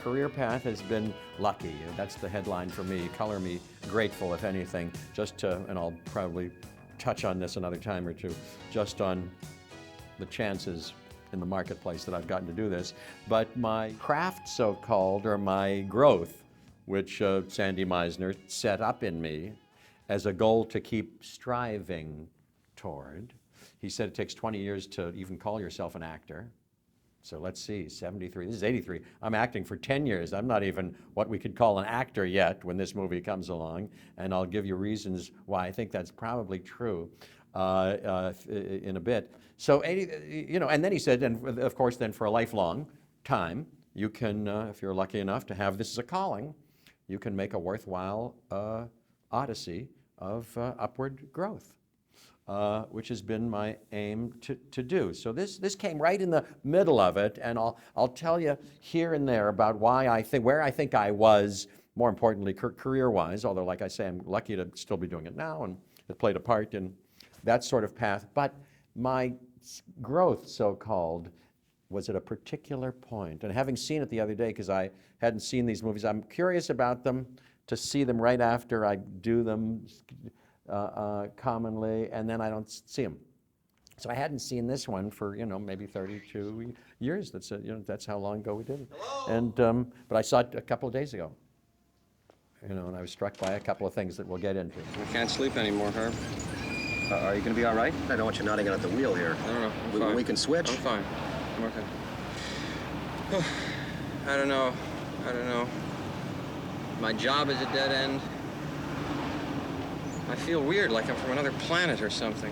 career path has been lucky. That's the headline for me. Color me grateful, if anything, just to, and I'll probably touch on this another time or two, just on the chances in the marketplace that I've gotten to do this. But my craft, so-called, or my growth, which Sandy Meisner set up in me as a goal to keep striving toward. He said it takes 20 years to even call yourself an actor. So let's see, 73, this is 83. I'm acting for 10 years. I'm not even what we could call an actor yet when this movie comes along, and I'll give you reasons why I think that's probably true in a bit. So, and then he said, and of course then for a lifelong time, you can, if you're lucky enough to have this as a calling, you can make a worthwhile odyssey of upward growth. Which has been my aim to do. So this came right in the middle of it, and I'll tell you here and there about why I think, where I think I was, more importantly, career-wise, although like I say, I'm lucky to still be doing it now, and it played a part in that sort of path. But my growth, so-called, was at a particular point. And having seen it the other day, because I hadn't seen these movies, I'm curious about them, to see them right after I do them, commonly, and then I don't see them. So I hadn't seen this one for, maybe 32 years. That's that's how long ago we did it. Hello. And but I saw it a couple of days ago. And I was struck by a couple of things that we'll get into. I can't sleep anymore, Herb. Are you going to be all right? I don't want you nodding at the wheel here. No, I'm fine. We can switch. I'm fine. I'm okay. I don't know. My job is a dead end. I feel weird, like I'm from another planet or something.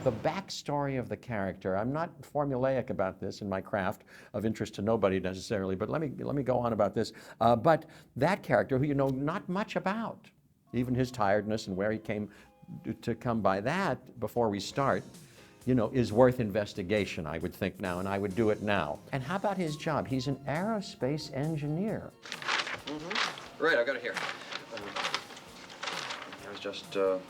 The backstory of the character, I'm not formulaic about this in my craft, of interest to nobody necessarily, but let me go on about this. But that character, who you know not much about, even his tiredness and where he came to come by that before we start, is worth investigation, I would think now, and I would do it now. And how about his job? He's an aerospace engineer. Mm-hmm. Right, I've got it here. Just, signal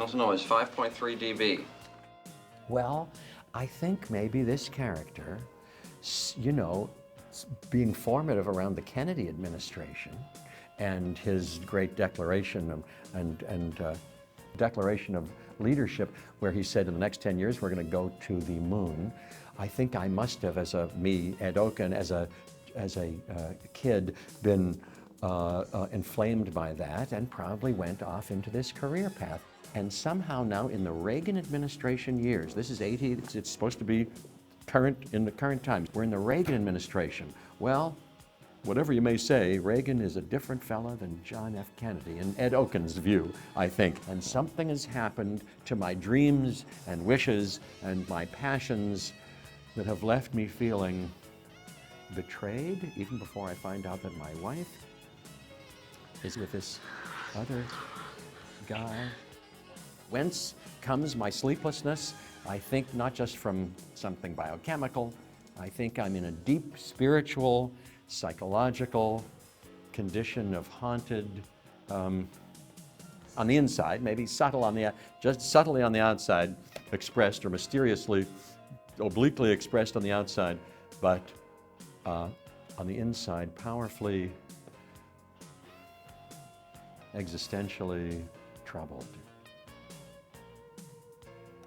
to noise, 5.3 dB. Well, I think maybe this character, being formative around the Kennedy administration and his great declaration declaration of leadership, where he said in the next 10 years we're going to go to the moon. I think I must have, Ed Oken, as a kid, been inflamed by that and probably went off into this career path. And somehow now in the Reagan administration years, this is 80, it's supposed to be in the current times, we're in the Reagan administration. Well, whatever you may say, Reagan is a different fella than John F. Kennedy, in Ed Oken's view, I think. And something has happened to my dreams and wishes and my passions that have left me feeling betrayed, even before I find out that my wife is with this other guy. Whence comes my sleeplessness? I think not just from something biochemical. I think I'm in a deep spiritual, psychological condition of haunted, on the inside, maybe just subtly on the outside, expressed, or mysteriously, obliquely expressed on the outside, but on the inside, powerfully, existentially troubled.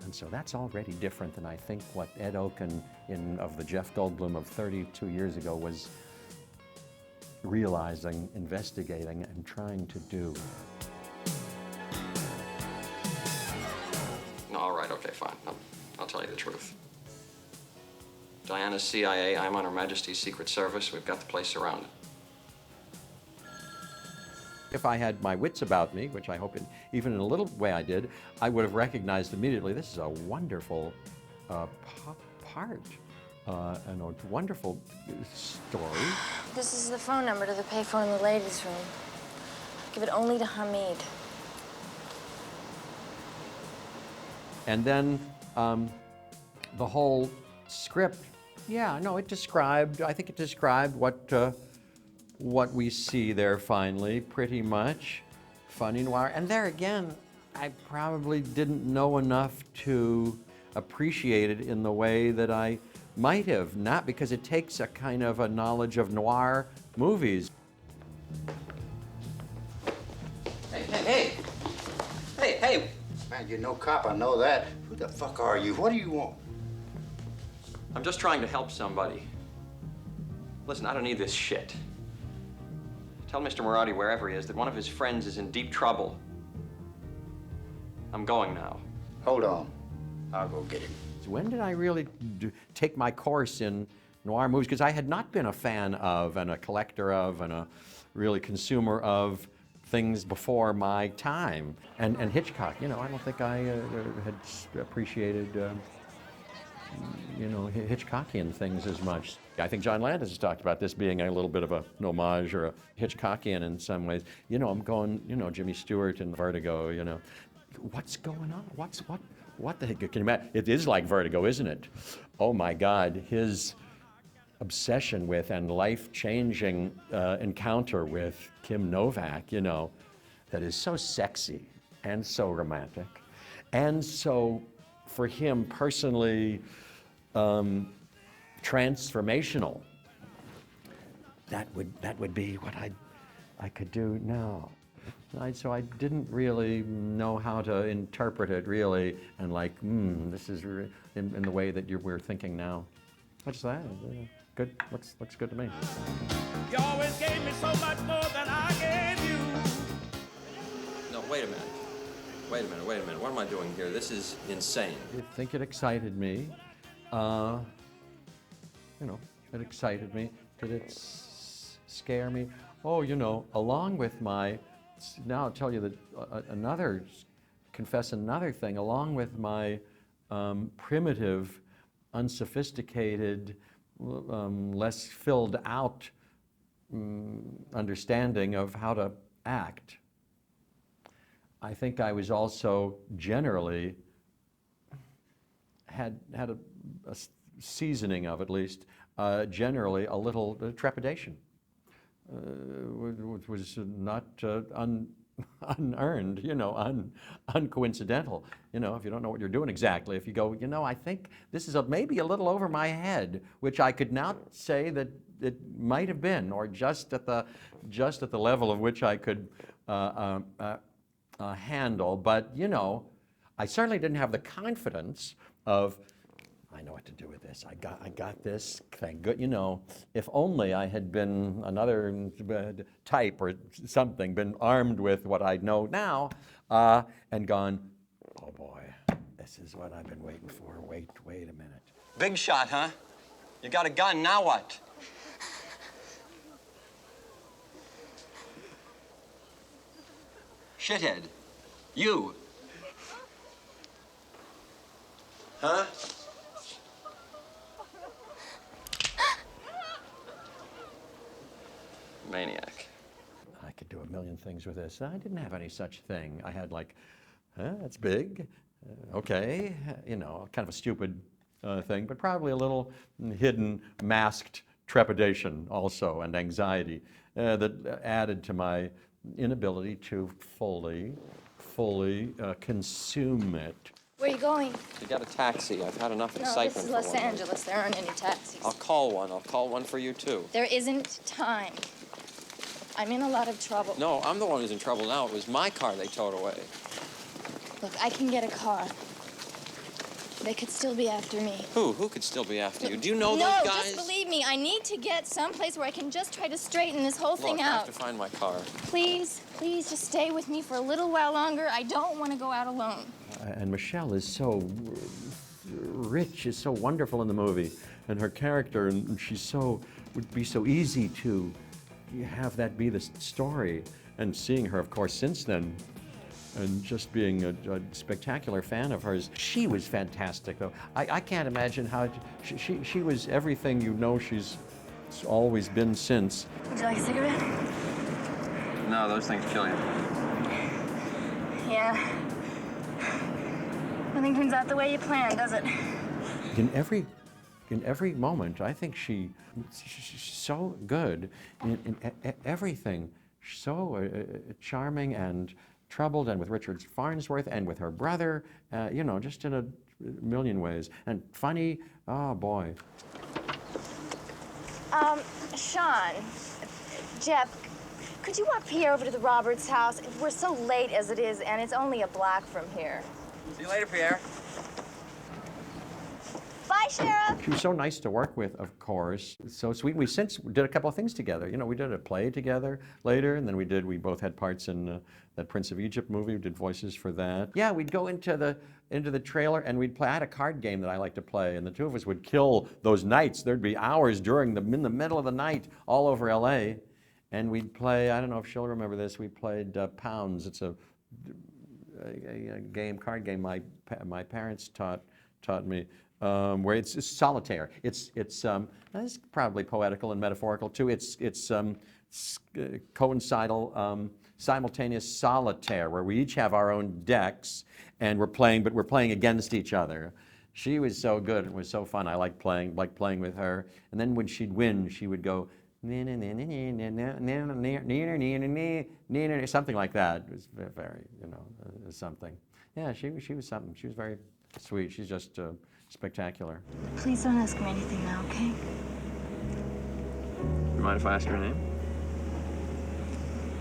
And so that's already different than I think what Ed Oken of the Jeff Goldblum of 32 years ago was realizing, investigating, and trying to do. No, all right, okay, fine. I'll tell you the truth. Diana's CIA, I'm on Her Majesty's Secret Service. We've got the place surrounded. If I had my wits about me, which I hope even in a little way I did, I would have recognized immediately this is a wonderful part and a wonderful story. This is the phone number to the payphone in the ladies' room. Give it only to Hamid. And then the whole script, I think it described what we see there finally, pretty much. Funny noir. And there again, I probably didn't know enough to appreciated in the way that I might have, not because it takes a kind of a knowledge of noir movies. Hey! Man, you're no cop, I know that. Who the fuck are you? What do you want? I'm just trying to help somebody. Listen, I don't need this shit. Tell Mr. Marathi, wherever he is, that one of his friends is in deep trouble. I'm going now. Hold on. I'll go get him. When did I really take my course in noir movies? Because I had not been a fan of and a collector of and a really consumer of things before my time. And Hitchcock, you know, I don't think I had appreciated, you know, Hitchcockian things as much. I think John Landis has talked about this being a little bit of an homage or a Hitchcockian in some ways. You know, I'm going, you know, Jimmy Stewart and Vertigo, you know. What's going on? What the heck? Can you imagine? It is like Vertigo, isn't it? Oh my God, his obsession with and life-changing encounter with Kim Novak, you know, that is so sexy and so romantic and so, for him personally, transformational. That would be what I could do now. So I didn't really know how to interpret it really, and like, this is in the way that we're thinking now. What's that? Good. Looks good to me. You always gave me so much more than I gave you. No, wait a minute. What am I doing here? This is insane. I think it excited me. You know, it excited me. Did it scare me? Oh, you know, along with my, now I'll tell you that confess another thing, along with my primitive, unsophisticated, less filled out understanding of how to act. I think I was also generally had a seasoning of, at least, generally a little trepidation. Which was not unearned, you know, uncoincidental. You know, if you don't know what you're doing exactly, if you go, you know, I think this is maybe a little over my head, which I could now say that it might have been, or just at the level of which I could handle. But you know, I certainly didn't have the confidence of, I know what to do with this. I got this. Thank good. You know, if only I had been another type or something, been armed with what I know now, and gone, oh boy, this is what I've been waiting for. Wait a minute. Big shot, huh? You got a gun, now what? Shithead. You. Huh? Maniac. I could do a million things with this. I didn't have any such thing. I had like, that's big, okay, you know, kind of a stupid thing, but probably a little hidden, masked trepidation also, and anxiety that added to my inability to fully consume it. Where are you going? To get a taxi. I've had enough No, excitement. this is for Los one night. Angeles. There aren't any taxis. I'll call one. I'll call one for you too. There isn't time. I'm in a lot of trouble. No, I'm the one who's in trouble now. It was my car they towed away. Look, I can get a car. They could still be after me. Who? Who could still be after you? Do you know No, those guys? just believe me. I need to get someplace where I can just try to straighten this whole thing Look, I have out. to find my car. Please, just stay with me for a little while longer. I don't want to go out alone. And Michelle is so rich, is so wonderful in the movie, and her character, and would be so easy to have that be the story. And seeing her, of course, since then, and just being a spectacular fan of hers. She was fantastic, though. I can't imagine how she was everything you know she's always been since. Would you like a cigarette? No, those things kill you. Yeah. Nothing turns out the way you planned, does it? In every moment, I think she's so good in everything. So charming and troubled, and with Richard Farnsworth and with her brother, you know, just in a a million ways. And funny, oh boy. Sean, Jeff, could you walk Pierre over to the Roberts house? We're so late as it is, and it's only a block from here. See you later, Pierre. Bye, Sheriff. She was so nice to work with, of course. So sweet. We since did a couple of things together. You know, we did a play together later, and then we both had parts in that Prince of Egypt movie. We did voices for that. Yeah, we'd go into the trailer and we'd play. I had a card game that I like to play, and the two of us would kill those nights. There'd be hours in the middle of the night all over LA, and we'd play. I don't know if she'll remember this. We played Pounds. It's a card game my parents taught me. Where it's solitaire. It's probably poetical and metaphorical too. It's coincidental, simultaneous solitaire, where we each have our own decks and we're playing against each other. She was so good. It was so fun. I liked playing with her. And then when she'd win, she would go something like that. It was very, something. Yeah, she was something. She was very sweet. She's just spectacular. Please don't ask me anything now, okay? You mind if I ask your name?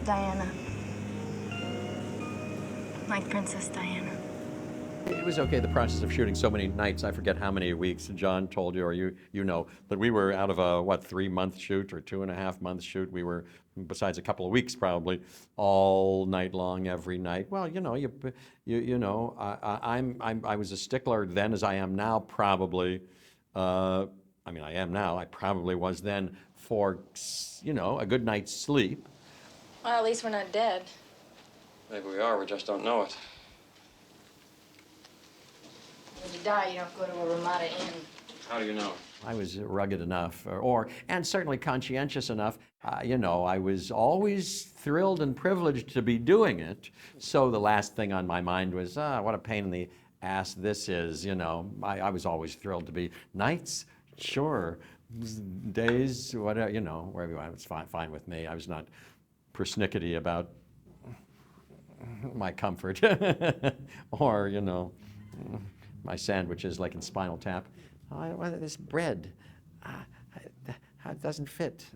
Diana. Like Princess Diana. It was okay, the process of shooting so many nights. I forget how many weeks John told you, or you know, but we were out of a, 3-month shoot or 2.5-month shoot. We were, besides a couple of weeks probably, all night long, every night. Well, I was a stickler then as I am now probably. I am now. I probably was then for, a good night's sleep. Well, at least we're not dead. Maybe we are, we just don't know it. When you die, you don't go to a Ramada Inn. How do you know? I was rugged enough, and certainly conscientious enough. I was always thrilled and privileged to be doing it. So the last thing on my mind was, what a pain in the ass this is. I was always thrilled to be. Nights, sure. Days, whatever. Wherever you want, it's fine with me. I was not persnickety about my comfort, or my sandwiches like in Spinal Tap. This bread, it doesn't fit,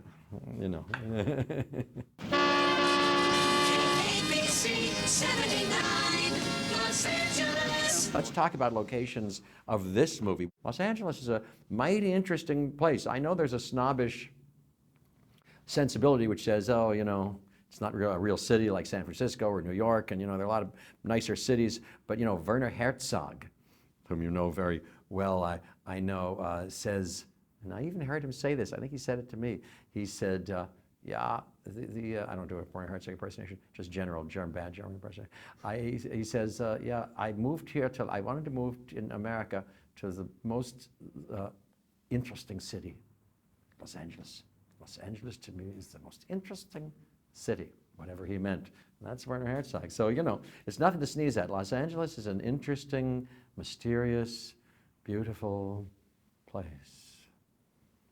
ABC 79, Los Angeles. Let's talk about locations of this movie. Los Angeles is a mighty interesting place. I know there's a snobbish sensibility which says, it's not a real city like San Francisco or New York, and there are a lot of nicer cities. But Werner Herzog, whom you know very well, I know, says, and I even heard him say this. I think he said it to me. He said, I don't do a Werner Herzog impersonation, just bad German impersonation. He says, I moved here I wanted to move in America to the most interesting city, Los Angeles. Los Angeles to me is the most interesting city, whatever he meant. And that's Werner Herzog. So, it's nothing to sneeze at. Los Angeles is an interesting, mysterious, beautiful place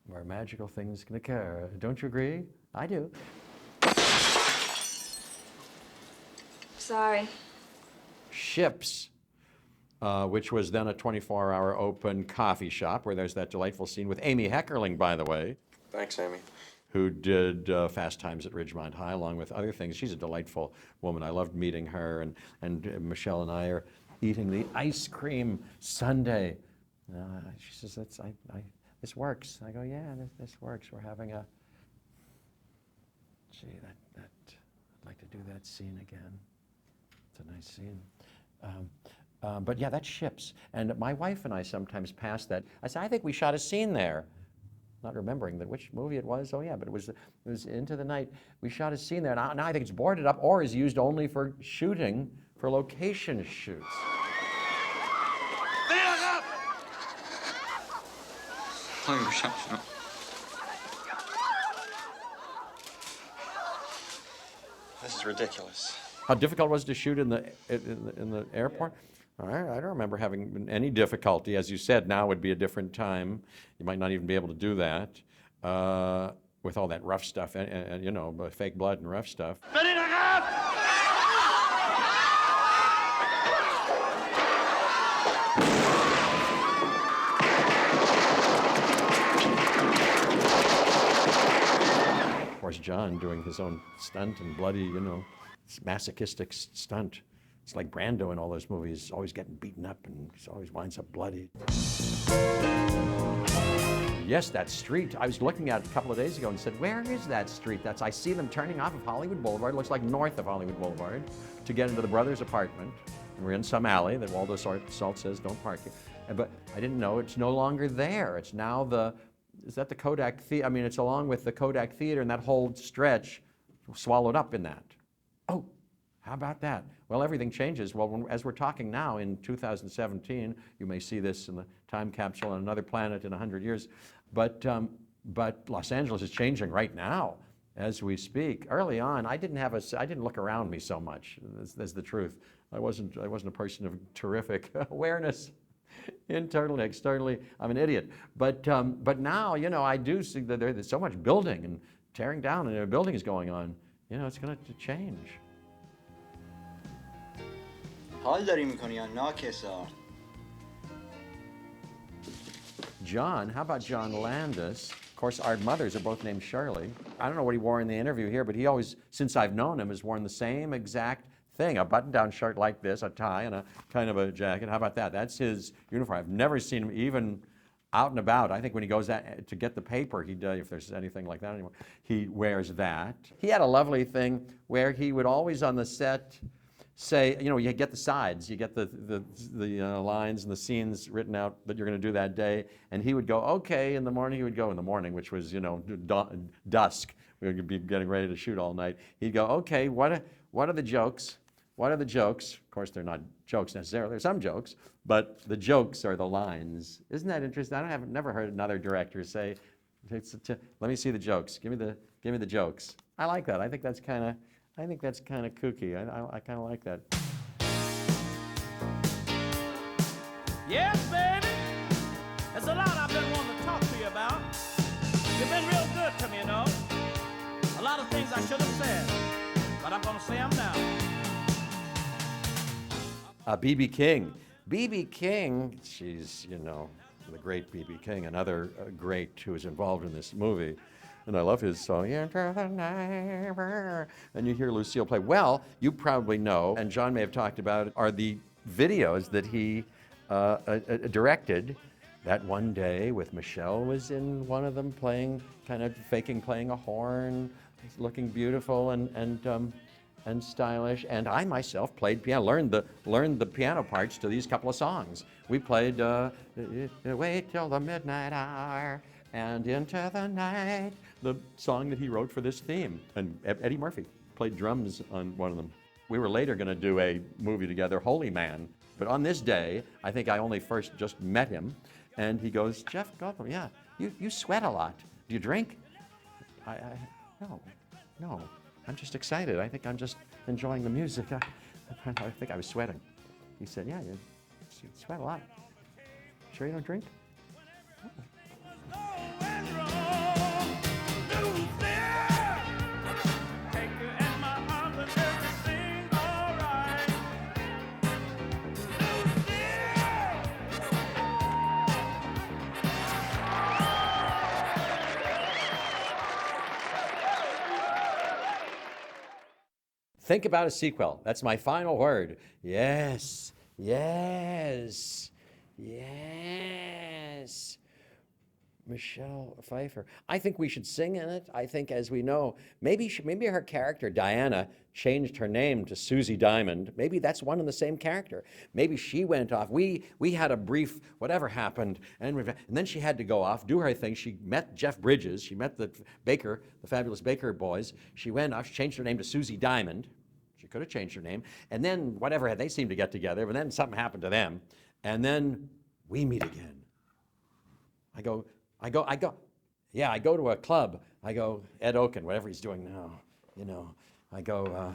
where magical things can occur. Don't you agree? I do. Sorry. Ships, which was then a 24-hour open coffee shop where there's that delightful scene with Amy Heckerling, by the way. Thanks, Amy. Who did Fast Times at Ridgemont High, along with other things. She's a delightful woman. I loved meeting her, and Michelle and I are eating the ice cream sundae. She says, this works. I go, yeah, this works. We're having a, I'd like to do that scene again. It's a nice scene. But yeah, that's Ships. And my wife and I sometimes pass that. I said, I think we shot a scene there. Not remembering which movie it was. Oh yeah, but it was Into the Night. We shot a scene there. Now I think it's boarded up or is used only for shooting, for location shoots. This is ridiculous. How difficult it was to shoot in the airport? I don't remember having any difficulty. As you said, now would be a different time. You might not even be able to do that with all that rough stuff, and fake blood and rough stuff. course, John doing his own stunt and bloody, you know, masochistic stunt. It's like Brando in all those movies, always getting beaten up and he always winds up bloody. Yes, that street. I was looking at it a couple of days ago and said, where is that street? I see them turning off of Hollywood Boulevard. It looks like north of Hollywood Boulevard to get into the brothers' apartment. And we're in some alley that Waldo Salt says don't park here. But I didn't know it's no longer there. It's now is that the Kodak Theater? I mean, it's along with the Kodak Theater and that whole stretch swallowed up in that. Oh, how about that? Well, everything changes. Well, as we're talking now in 2017, you may see this in the time capsule on another planet in 100 years, but Los Angeles is changing right now as we speak. Early on, I didn't look around me so much. That's the truth. I wasn't a person of terrific awareness. Internally, externally, I'm an idiot. But now, you know, I do see that there's so much building and tearing down, and building is going on. You know, it's going to change. حال داری میکنی یا ناکسا؟ John, how about John Landis? Of course, our mothers are both named Shirley. I don't know what he wore in the interview here, but he always, since I've known him, has worn the same exact thing, a button-down shirt like this, a tie, and a kind of a jacket. How about that? That's his uniform. I've never seen him even out and about. I think when he goes out to get the paper, if there's anything like that anymore, he wears that. He had a lovely thing where he would always on the set say, you know, you get the sides, you get the lines and the scenes written out that you're going to do that day, and he would go, okay, in the morning, he would go in the morning, which was, you know, dusk. We would be getting ready to shoot all night. He'd go, okay, what are the jokes? What are the jokes? Of course, they're not jokes necessarily. There's some jokes, but the jokes are the lines. Isn't that interesting? I've never heard another director say, let me see the jokes. Give me the jokes. I like that. I think that's kind of kooky. I kind of like that. Yes, baby. There's a lot I've been wanting to talk to you about. You've been real good to me, you know. A lot of things I should have said, but I'm going to say them now. B.B. King. B.B. King, she's, you know, the great B.B. King, another great who is involved in this movie. And I love his song, Enter the Night, and you hear Lucille play. Well, you probably know, and John may have talked about it, are the videos that he directed. That one day with Michelle was in one of them playing, kind of faking playing a horn, looking beautiful and stylish. And I myself played piano, learned the piano parts to these couple of songs. We played Wait Till the Midnight Hour and Into the Night, the song that he wrote for this theme. And Eddie Murphy played drums on one of them. We were later going to do a movie together, Holy Man. But on this day, I think I only first just met him, and he goes, Jeff Goldblum, yeah, you sweat a lot. Do you drink? No, I'm just excited. I think I'm just enjoying the music. I think I was sweating. He said, yeah, you sweat a lot. Sure you don't drink? Think about a sequel. That's my final word. Yes, yes, yes. Michelle Pfeiffer. I think we should sing in it. I think, as we know, maybe her character, Diana, changed her name to Susie Diamond. Maybe that's one and the same character. Maybe she went off. We had a brief whatever happened, and then she had to go off, do her thing. She met Jeff Bridges. She met the fabulous Baker boys. She went off. She changed her name to Susie Diamond. She could have changed her name. And then whatever, they seemed to get together, but then something happened to them. And then we meet again. I go to a club. I go, Ed Oken, whatever he's doing now, you know. I go,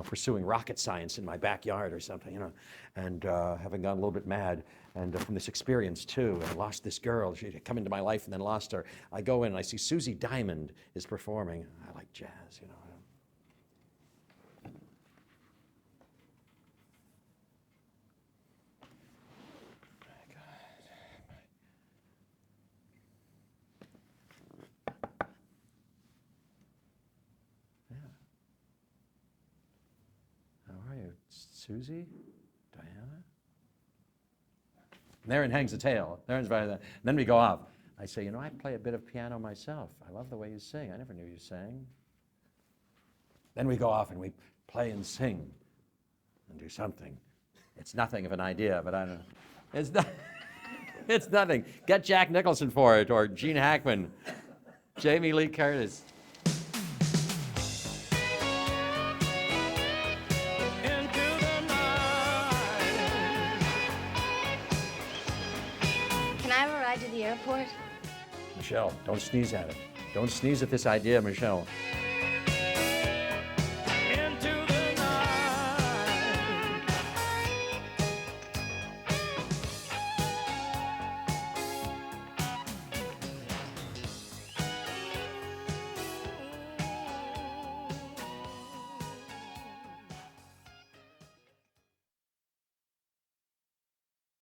pursuing rocket science in my backyard or something, you know, and having gone a little bit mad, and from this experience too, and lost this girl. She had come into my life and then lost her. I go in and I see Susie Diamond is performing. I like jazz, you know. Susie? Diana? And therein hangs the tale. Then we go off. I say, you know, I play a bit of piano myself. I love the way you sing. I never knew you sang. Then we go off and we play and sing and do something. It's nothing of an idea, but I don't know. It's not. It's nothing. Get Jack Nicholson for it, or Gene Hackman, Jamie Lee Curtis. Can I have a ride to the airport? Michelle, don't sneeze at it. Don't sneeze at this idea, Michelle.